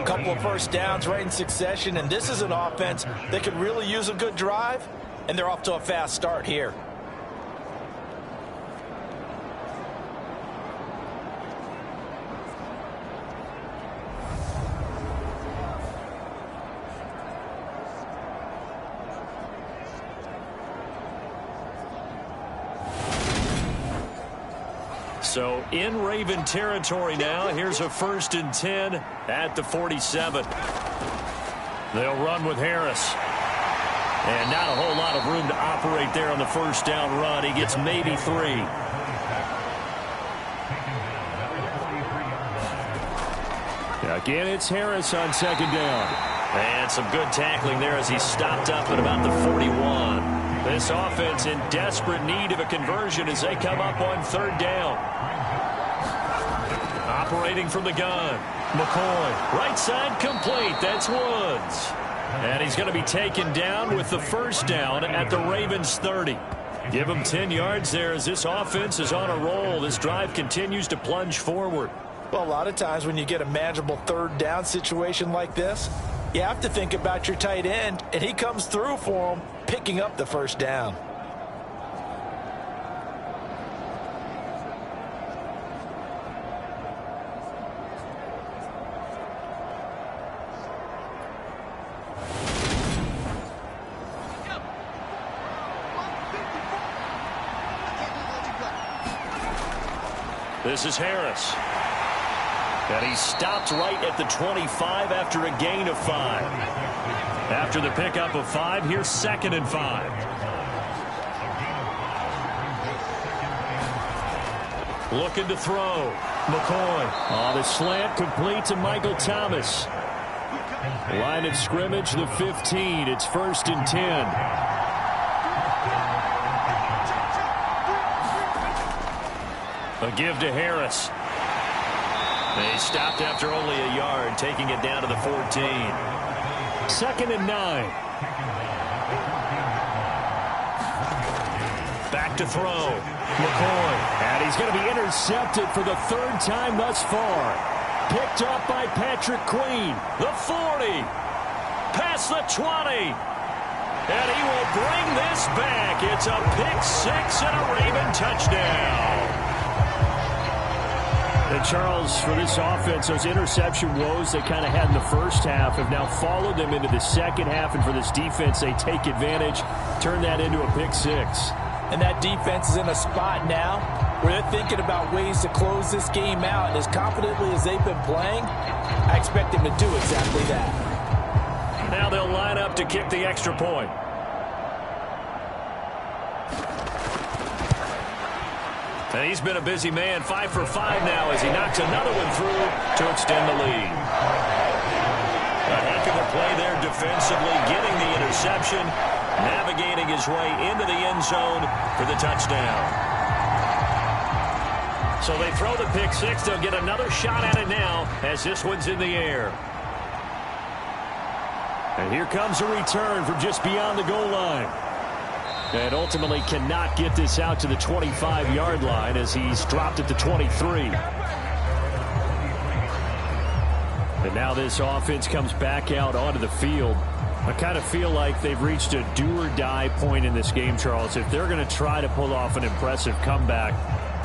A couple of first downs right in succession, and this is an offense that could really use a good drive, and they're off to a fast start here. So in Raven territory now. Here's a 1st and 10 at the 47. They'll run with Harris. And not a whole lot of room to operate there on the 1st down run. He gets maybe 3. Again, it's Harris on 2nd down. And some good tackling there as he stopped up at about the 41. This offense in desperate need of a conversion as they come up on 3rd down. Operating from the gun, McCoy. Right side complete. That's Woods. And he's going to be taken down with the 1st down at the Ravens 30. Give him 10 yards there as this offense is on a roll. This drive continues to plunge forward. Well, a lot of times when you get a manageable 3rd down situation like this, you have to think about your tight end, and he comes through for him, picking up the 1st down. This is Harris. And he stopped right at the 25 after a gain of 5. After the pickup of 5, here's 2nd and 5. Looking to throw. McCoy. Oh, the slant complete to Michael Thomas. Line of scrimmage, the 15. It's 1st and 10. A give to Harris. They stopped after only a yard, taking it down to the 14. 2nd and 9. Back to throw. McCoy. And he's going to be intercepted for the 3rd time thus far. Picked up by Patrick Queen. The 40. Past the 20. And he will bring this back. It's a pick 6 and a Raven touchdown. And Charles, for this offense, those interception woes they kind of had in the 1st half have now followed them into the 2nd half. And for this defense, they take advantage, turn that into a pick 6. And that defense is in a spot now where they're thinking about ways to close this game out. And as confidently as they've been playing, I expect them to do exactly that. Now they'll line up to kick the extra point. And he's been a busy man, 5 for 5 now as he knocks another one through to extend the lead. A heck of a play there defensively, getting the interception, navigating his way into the end zone for the touchdown. So they throw the pick 6. They'll get another shot at it now as this one's in the air. And here comes a return from just beyond the goal line. And ultimately cannot get this out to the 25-yard line as he's dropped at the 23. And now this offense comes back out onto the field. I kind of feel like they've reached a do-or-die point in this game, Charles. If they're going to try to pull off an impressive comeback,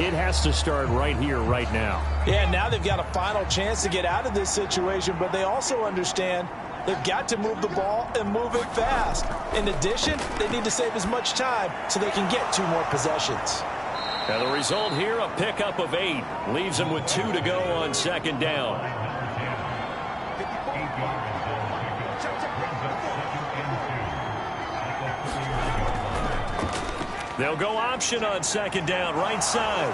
it has to start right here, right now. Yeah, now they've got a final chance to get out of this situation, but they also understand they've got to move the ball and move it fast. In addition, they need to save as much time so they can get 2 more possessions. Now the result here, a pickup of 8. Leaves them with 2 to go on 2nd down. They'll go option on 2nd down, right side.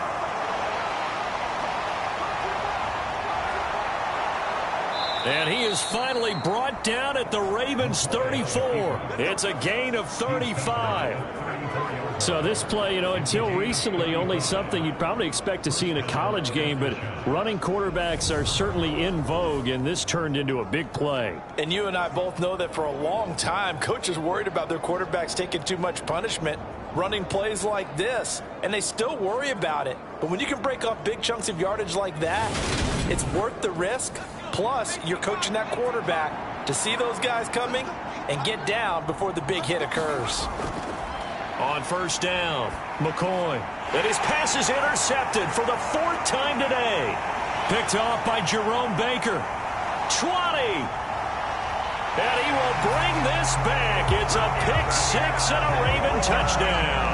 And he is finally brought down at the Ravens' 34. It's a gain of 35. So this play, until recently, only something you'd probably expect to see in a college game, but running quarterbacks are certainly in vogue, and this turned into a big play. And you and I both know that for a long time, coaches worried about their quarterbacks taking too much punishment, running plays like this, and they still worry about it. But when you can break off big chunks of yardage like that, it's worth the risk. Plus, you're coaching that quarterback to see those guys coming and get down before the big hit occurs. On first down, McCoy. And his pass is intercepted for the 4th time today. Picked off by Jerome Baker. 20. And he will bring this back. It's a pick-6 and a Raven touchdown.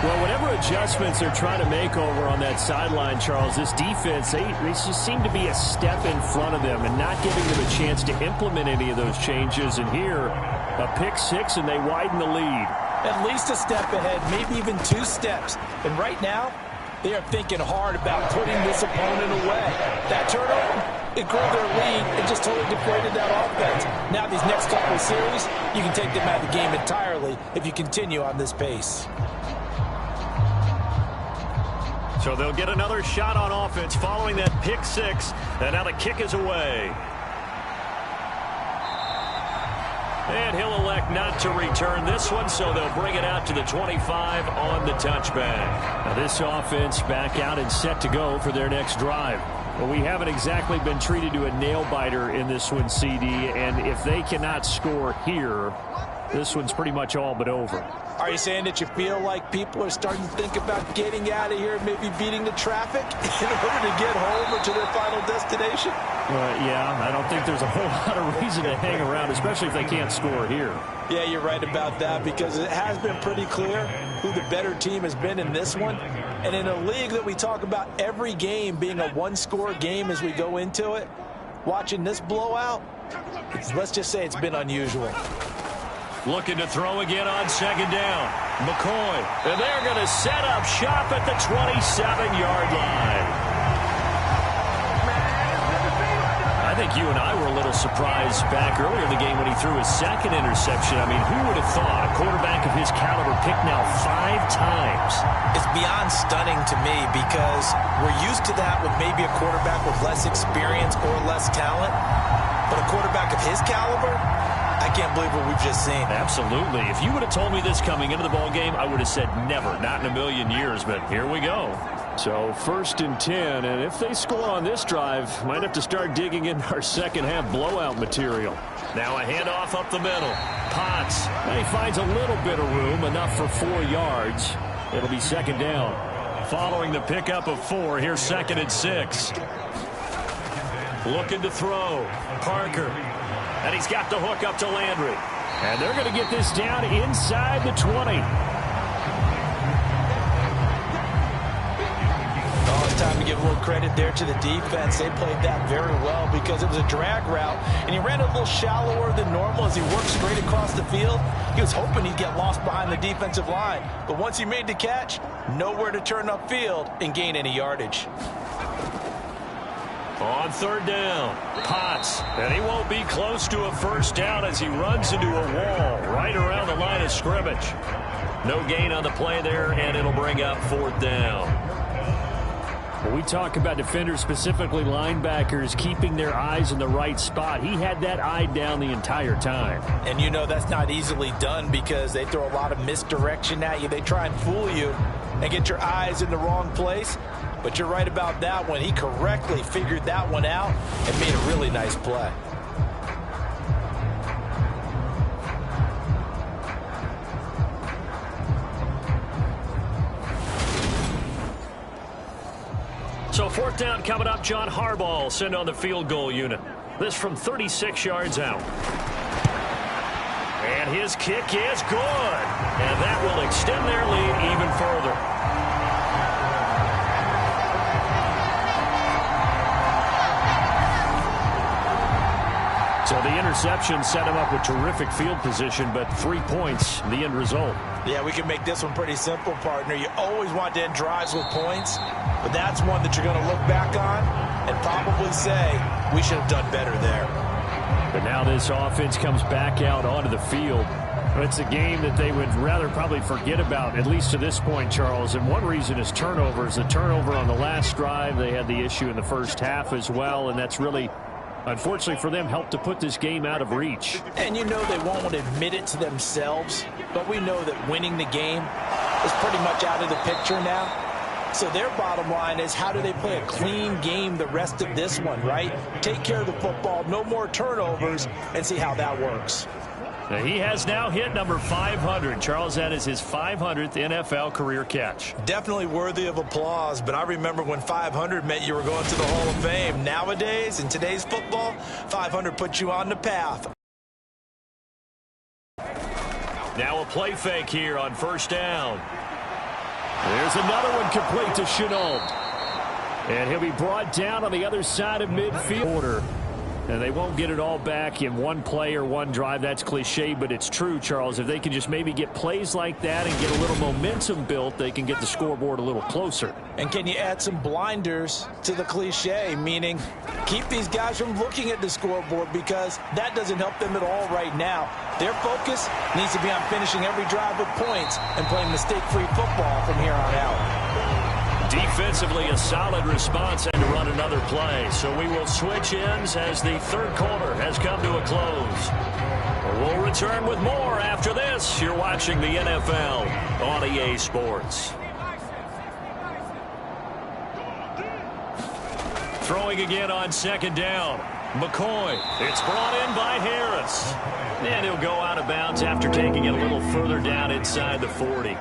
Well, whatever adjustments they're trying to make over on that sideline, Charles, this defense, they just seem to be a step in front of them and not giving them a chance to implement any of those changes. And here, a pick-6, and they widen the lead. At least a step ahead, maybe even 2 steps. And right now, they are thinking hard about putting this opponent away. That turnover, it grew their lead and just totally deflated that offense. Now these next couple of series, you can take them out of the game entirely if you continue on this pace. So they'll get another shot on offense following that pick-6, and now the kick is away. And he'll elect not to return this one, so they'll bring it out to the 25 on the touchback. Now this offense back out and set to go for their next drive. Well, we haven't exactly been treated to a nail-biter in this one, CD, and if they cannot score here, this one's pretty much all but over. Are you saying that you feel like people are starting to think about getting out of here, maybe beating the traffic in order to get home or to their final destination? Yeah, I don't think there's a whole lot of reason to hang around, especially if they can't score here. Yeah, you're right about that, because it has been pretty clear who the better team has been in this one. And in a league that we talk about every game being a one-score game as we go into it, watching this blowout, let's just say it's been unusual. Looking to throw again on second down. McCoy. And they're going to set up shop at the 27-yard line. I think you and I were a little surprised back earlier in the game when he threw his second interception. I mean, who would have thought a quarterback of his caliber picked now 5 times? It's beyond stunning to me, because we're used to that with maybe a quarterback with less experience or less talent. But a quarterback of his caliber, I can't believe what we've just seen. Absolutely. If you would have told me this coming into the ball game, I would have said never, not in a million years, but here we go. So 1st and 10, and if they score on this drive, might have to start digging in our second half blowout material. Now a handoff up the middle. Potts. And he finds a little bit of room, enough for 4 yards. It'll be second down. Following the pickup of 4, here's 2nd and 6. Looking to throw. Parker. And he's got the hook up to Landry. And they're going to get this down inside the 20. Oh, it's time to give a little credit there to the defense. They played that very well, because it was a drag route, and he ran a little shallower than normal as he worked straight across the field. He was hoping he'd get lost behind the defensive line. But once he made the catch, nowhere to turn upfield and gain any yardage. On 3rd down, Potts, and he won't be close to a first down as he runs into a wall right around the line of scrimmage. No gain on the play there, and it'll bring up 4th down. When we talk about defenders, specifically linebackers, keeping their eyes in the right spot, he had that eye down the entire time. And you know that's not easily done, because they throw a lot of misdirection at you. They try and fool you and get your eyes in the wrong place. But you're right about that one. He correctly figured that one out and made a really nice play. So 4th down coming up. John Harbaugh will send on the field goal unit. This from 36 yards out. And his kick is good. And that will extend their lead even further. So the interception set him up with terrific field position, but 3 points, the end result. Yeah, we can make this one pretty simple, partner. You always want to end drives with points, but that's one that you're going to look back on and probably say we should have done better there. But now this offense comes back out onto the field. It's a game that they would rather probably forget about, at least to this point, Charles. And one reason is turnovers. The turnover on the last drive, they had the issue in the first half as well, and that's really, unfortunately for them, helped to put this game out of reach. And you know they won't admit it to themselves, but we know that winning the game is pretty much out of the picture now. So their bottom line is, how do they play a clean game the rest of this one, right? Take care of the football, no more turnovers, and see how that works. Now he has now hit number 500. Charles, that is his 500th NFL career catch. Definitely worthy of applause, but I remember when 500 meant you were going to the Hall of Fame. Nowadays, in today's football, 500 puts you on the path. Now a play fake here on first down. There's another one complete to Chenault. And he'll be brought down on the other side of midfield. And they won't get it all back in one play or one drive. That's cliche, but it's true, Charles. If they can just maybe get plays like that and get a little momentum built, they can get the scoreboard a little closer. And can you add some blinders to the cliche, meaning keep these guys from looking at the scoreboard, because that doesn't help them at all right now. Their focus needs to be on finishing every drive with points and playing mistake-free football from here on out. Defensively, a solid response and to run another play. So we will switch ends as the third quarter has come to a close. We'll return with more after this. You're watching the NFL on EA Sports. Throwing again on second down. McCoy. It's brought in by Harris. And he'll go out of bounds after taking it a little further down inside the 40.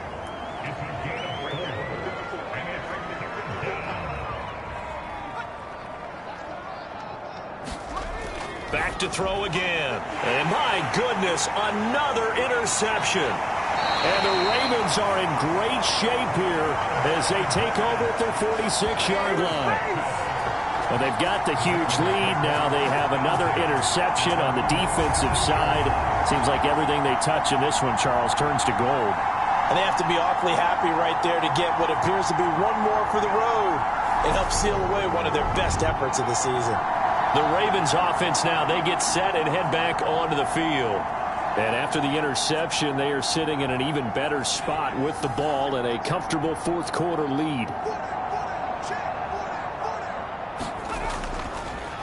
Back to throw again. And my goodness, another interception. And the Ravens are in great shape here as they take over at their 46-yard line. Well, they've got the huge lead. Now they have another interception on the defensive side. Seems like everything they touch in this one, Charles, turns to gold. And they have to be awfully happy right there to get what appears to be one more for the road. It helps seal away one of their best efforts of the season. The Ravens offense now, they get set and head back onto the field. And after the interception, they are sitting in an even better spot with the ball and a comfortable fourth quarter lead.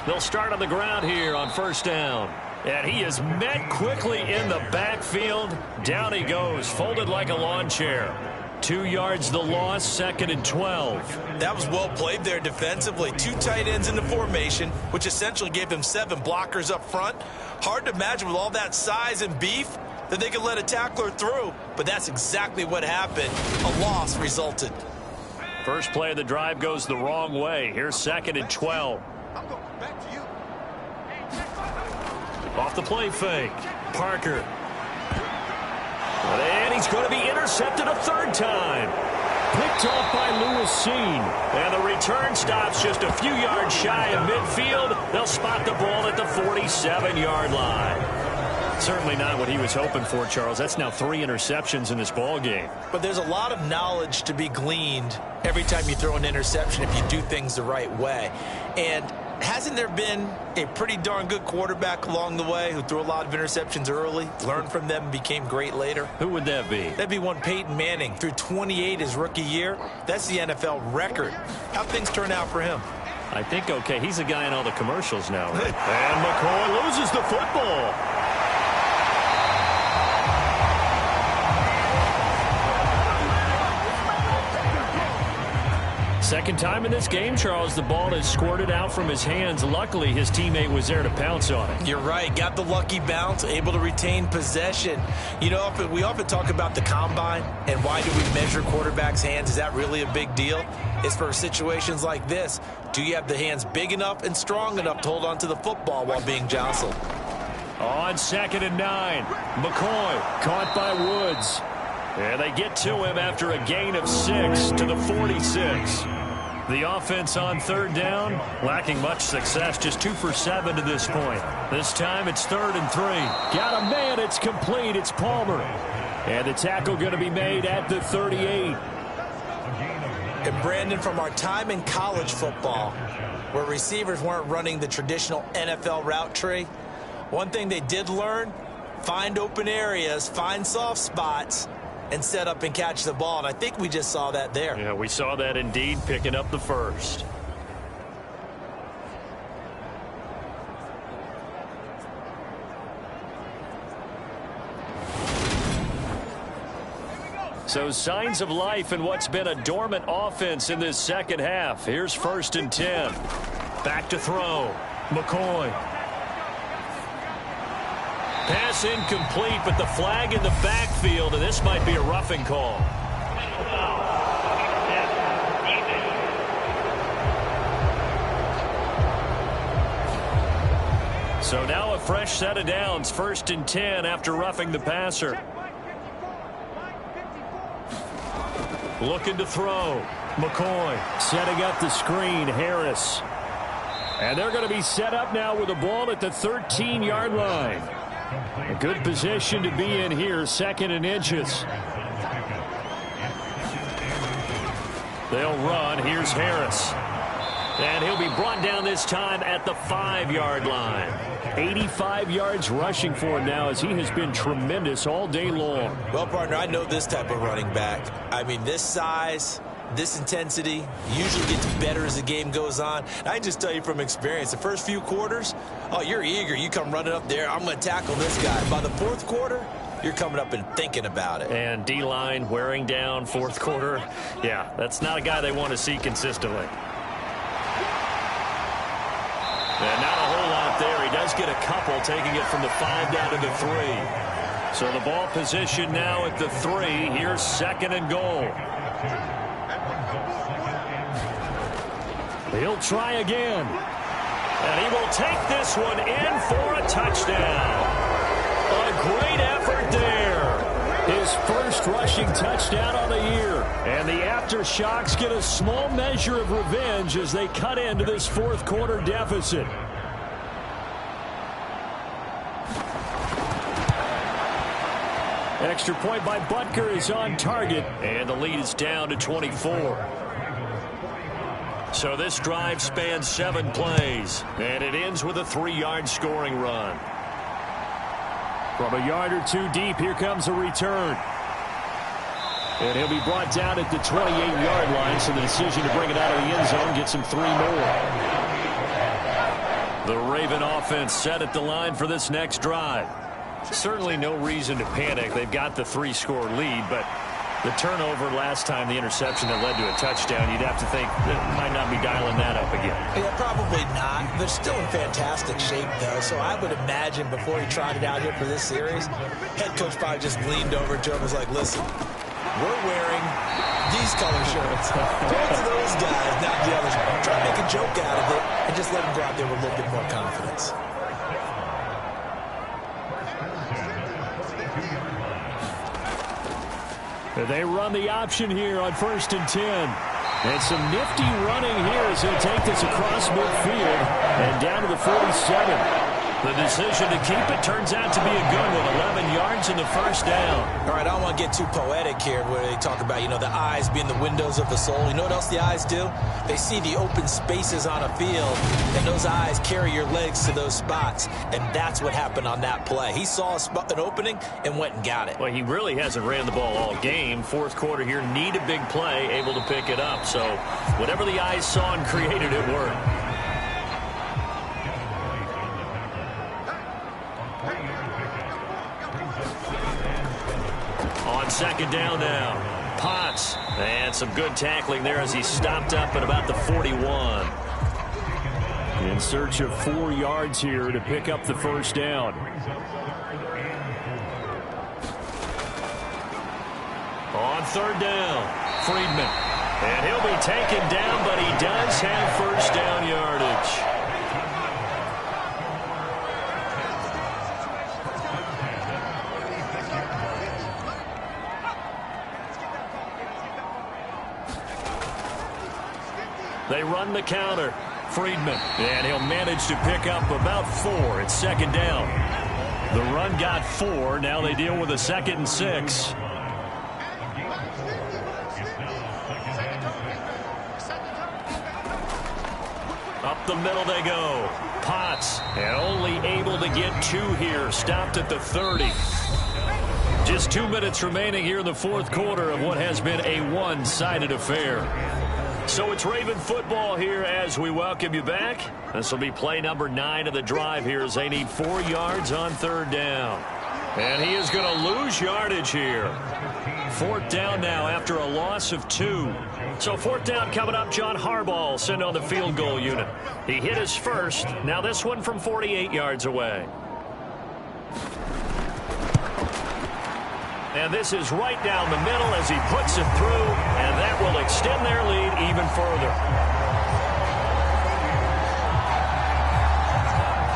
They'll start on the ground here on first down. And he is met quickly in the backfield. Down he goes, folded like a lawn chair. 2 yards the loss, 2nd and 12. That was well played there defensively. 2 tight ends in the formation, which essentially gave them 7 blockers up front. Hard to imagine with all that size and beef that they could let a tackler through, but that's exactly what happened. A loss resulted. First play of the drive goes the wrong way. Here's 2nd and 12. Off the play fake. Parker. And he's going to be intercepted a third time. Picked off by Lewis Seen. And the return stops just a few yards shy of midfield. They'll spot the ball at the 47-yard line. Certainly not what he was hoping for, Charles. That's now 3 interceptions in this ball game. But there's a lot of knowledge to be gleaned every time you throw an interception if you do things the right way. And hasn't there been a pretty darn good quarterback along the way who threw a lot of interceptions early, learned from them, and became great later? Who would that be? That'd be one Peyton Manning. Threw 28 his rookie year. That's the NFL record. How'd things turn out for him? I think, okay, he's a guy in all the commercials now, right? And McCoy loses the football. Second time in this game, Charles, the ball is squirted out from his hands. Luckily, his teammate was there to pounce on it. You're right. Got the lucky bounce, able to retain possession. You know, we often talk about the combine and why do we measure quarterbacks' hands? Is that really a big deal? It's for situations like this. Do you have the hands big enough and strong enough to hold on to the football while being jostled? On 2nd and 9, McCoy caught by Woods. And they get to him after a gain of 6 to the 46. The offense on third down, lacking much success, just 2 for 7 to this point. This time it's 3rd and 3. Got a man, it's complete, it's Palmer. And the tackle going to be made at the 38. And Brandon, from our time in college football, where receivers weren't running the traditional NFL route tree, one thing they did learn, find open areas, find soft spots, and set up and catch the ball. And I think we just saw that there. Yeah, we saw that indeed, picking up the first. So signs of life in what's been a dormant offense in this second half. Here's 1st and 10. Back to throw. McCoy. Pass incomplete, but the flag in the backfield, and this might be a roughing call. So now a fresh set of downs. 1st and 10 after roughing the passer. Looking to throw. McCoy setting up the screen. Harris. And they're going to be set up now with the ball at the 13-yard line. A good position to be in here. 2nd and inches. They'll run. Here's Harris. And he'll be brought down this time at the 5-yard line. 85 yards rushing for him now, as he has been tremendous all day long. Well, partner, I know this type of running back. I mean, this size, this intensity usually gets better as the game goes on. And I just tell you from experience, the first few quarters, oh, you're eager. You come running up there, I'm going to tackle this guy. By the 4th quarter, you're coming up and thinking about it. And D-line wearing down 4th quarter. Yeah, that's not a guy they want to see consistently. And not a whole lot there. He does get a couple, taking it from the 5 down to the 3. So the ball position now at the 3. Here's 2nd and goal. He'll try again. And he will take this one in for a touchdown. A great effort there. His first rushing touchdown of the year. And the aftershocks get a small measure of revenge as they cut into this 4th quarter deficit. Extra point by Butker is on target. And the lead is down to 24. So this drive spans 7 plays. And it ends with a 3-yard scoring run. From a yard or 2 deep, here comes a return. And he'll be brought down at the 28-yard line, so the decision to bring it out of the end zone gets him 3 more. The Raven offense set at the line for this next drive. Certainly no reason to panic. They've got the 3-score lead, but the turnover last time, the interception that led to a touchdown, you'd have to think that might not be dialing that up again. Yeah, probably not. They're still in fantastic shape, though, so I would imagine before he trotted out here for this series, head coach probably just leaned over to him and was like, listen, we're wearing these color shirts. Go to those guys, not the others. Try to make a joke out of it and just let them go out there with a little bit more confidence. They run the option here on 1st and 10. And some nifty running here as he'll take this across midfield and down to the 47. The decision to keep it turns out to be a good one. 11 yards in the first down. All right, I don't want to get too poetic here where they talk about, the eyes being the windows of the soul. You know what else the eyes do? They see the open spaces on a field, and those eyes carry your legs to those spots. And that's what happened on that play. He saw an opening and went and got it. Well, he really hasn't ran the ball all game. 4th quarter here, need a big play, able to pick it up. So whatever the eyes saw and created, it worked. On 2nd down now, Potts, and some good tackling there as he stopped up at about the 41. In search of 4 yards here to pick up the first down. On 3rd down, Friedman, and he'll be taken down, but he does have first down yardage. They run the counter. Friedman, and he'll manage to pick up about 4. It's 2nd down. The run got 4. Now they deal with a 2nd and 6. Up the middle they go. Potts, and only able to get 2 here. Stopped at the 30. Just 2 minutes remaining here in the fourth quarter of what has been a one-sided affair. So it's Raven football here as we welcome you back. This will be play number 9 of the drive here as they need 4 yards on third down. And he is going to lose yardage here. 4th down now after a loss of 2. So 4th down coming up. John Harbaugh sent on the field goal unit. He hit his first. Now this one from 48 yards away. And this is right down the middle as he puts it through, and that will extend their lead even further.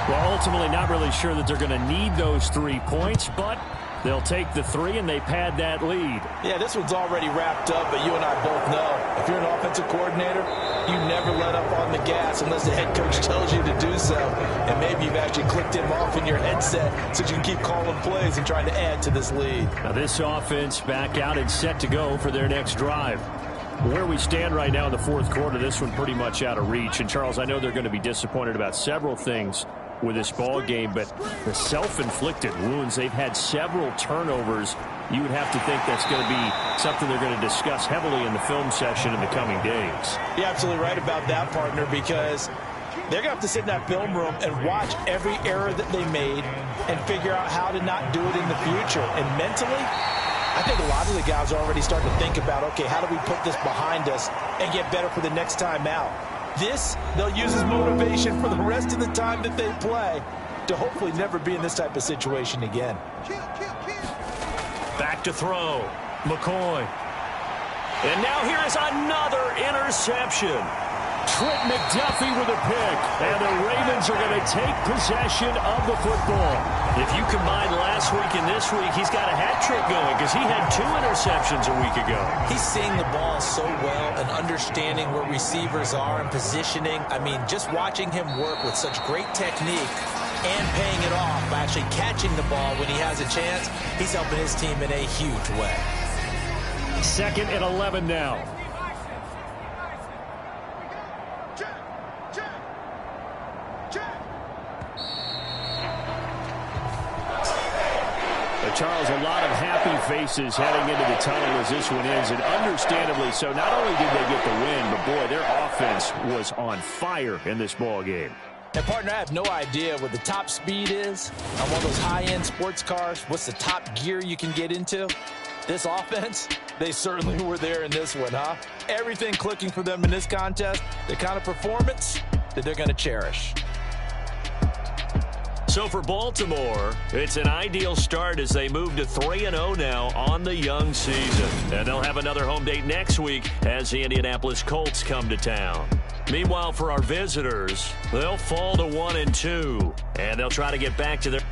Well, ultimately not really sure that they're going to need those 3 points, but they'll take the 3 and they pad that lead. Yeah, this one's already wrapped up, but you and I both know if you're an offensive coordinator, you never let up on the gas unless the head coach tells you to do so. And maybe you've actually clicked him off in your headset so you can keep calling plays and trying to add to this lead. Now this offense back out and set to go for their next drive. Where we stand right now in the fourth quarter, this one pretty much out of reach. And Charles, I know they're going to be disappointed about several things with this ball game, but the self-inflicted wounds, they've had several turnovers. You would have to think that's going to be something they're going to discuss heavily in the film session in the coming days. You're absolutely right about that, partner, because they're going to have to sit in that film room and watch every error that they made and figure out how to not do it in the future. And mentally, I think a lot of the guys are already starting to think about, okay, how do we put this behind us and get better for the next time out? This, they'll use as motivation for the rest of the time that they play to hopefully never be in this type of situation again. Back to throw. McCoy. And now here is another interception. Trent McDuffie with a pick. And the Ravens are going to take possession of the football. If you combine last week and this week, he's got a hat trick going because he had 2 interceptions a week ago. He's seeing the ball so well and understanding where receivers are and positioning. I mean, just watching him work with such great technique and paying it off by actually catching the ball when he has a chance, he's helping his team in a huge way. 2nd and 11 now. Charles, a lot of happy faces heading into the tunnel as this one ends, and understandably so. Not only did they get the win, but boy, their offense was on fire in this ball game. And partner, I have no idea what the top speed is on one of those high-end sports cars. What's the top gear you can get into? This offense, they certainly were there in this one, huh? Everything clicking for them in this contest, the kind of performance that they're going to cherish. So for Baltimore, it's an ideal start as they move to 3-0 now on the young season. And they'll have another home date next week as the Indianapolis Colts come to town. Meanwhile, for our visitors, they'll fall to 1-2, and they'll try to get back to their